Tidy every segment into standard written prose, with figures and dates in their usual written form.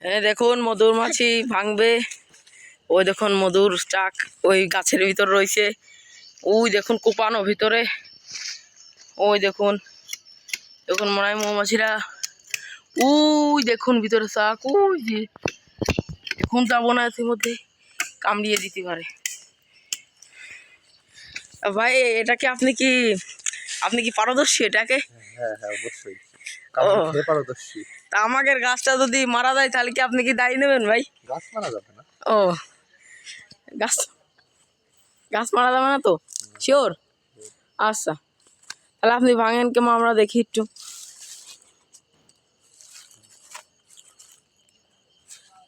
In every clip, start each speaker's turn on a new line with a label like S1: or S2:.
S1: দেখুন মধুমাছি ভাঙবে। ওই দেখুন মধুর চাক ওই গাছের ভিতর রয়েছে। ওই দেখুন কোপানো ভিতরে। ওই দেখুন দেখুন মনে হয় মৌমাছিরা ওই দেখুন ভিতরে চাক। ওই যে এখন যাবো না, এর মধ্যে কামড়িয়ে দিতে পারে। ভাই এটাকে আপনি কি পারদর্শী এটাকে?
S2: হ্যাঁ হ্যাঁ অবশ্যই পারদর্শী।
S1: তা আমাদের গাছটা যদি মারা যায় তাহলে কি আপনি কি দায়ী নেবেন ভাই?
S2: গাছ মারা যাবে না।
S1: ও গাছ গাছ মারা যাবে না তো? শিওর? আচ্ছা তাহলে আপনি ভাঙেন কেমন আমরা দেখি একটু।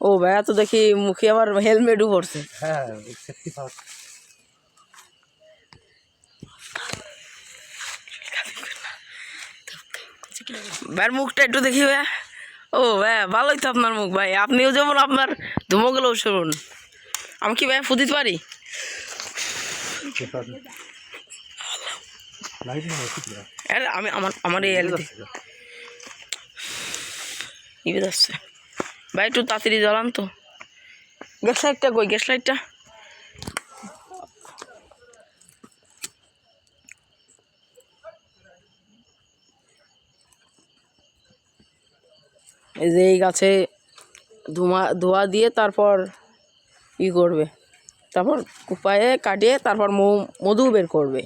S1: ও ভাইয়া তো দেখি মুখে আবার হেলমেটও পরছে।
S2: হ্যাঁ
S1: ভাইয়ের মুখটা একটু দেখি ভাইয়া। ও ভাইয়া ভালোই তো আপনার মুখ ভাই। আপনিও যেমন আপনার ধুমোগুলোও শুনুন। আমি কি ভাইয়া ফুদিতে পারি? আরে আমি আমার এই এলিতে ইবে যাচ্ছে ভাই, একটু তাড়াতাড়ি জ্বালান তো। গ্যাস লাইটটা কই? গ্যাস লাইটটা এই যে এই গাছে ধোয়া দিয়ে তারপর ই করবে, তারপর কুপায়ে কাটিয়ে তারপর মধু বের করবে।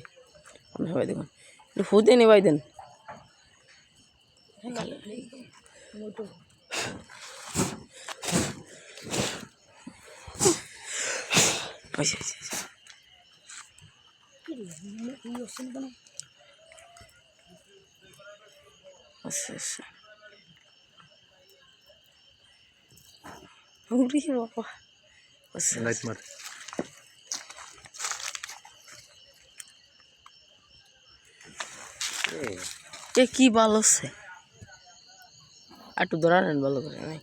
S1: সবাই দেখুন একটু ফুটে নেবাই দেন। আচ্ছা আচ্ছা বাবা
S2: লাইট মার।
S1: এ কি ভালো হচ্ছে, একটু ধরা নেন ভালো করে। নাই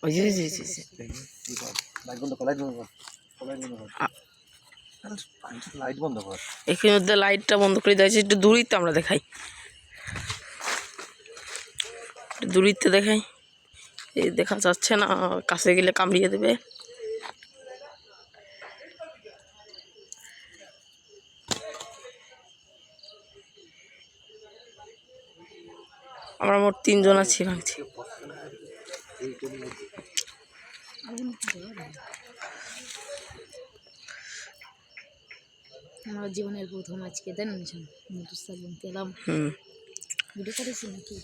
S1: ওই যে এখানে মধ্যে লাইটটা বন্ধ করে দিয়েছে। একটু দূরিতে আমরা দেখাই, একটু দূরিতে দেখাই। এই দেখা যাচ্ছে না, কাছে গেলে কামড়িয়ে দেবে। আমরা মোট 3 জন আছি ভাঙছি।
S3: আমার জীবনের প্রথম আজকে দেন মধুসাগর পেলাম। ভিডিও করেছি নাকি?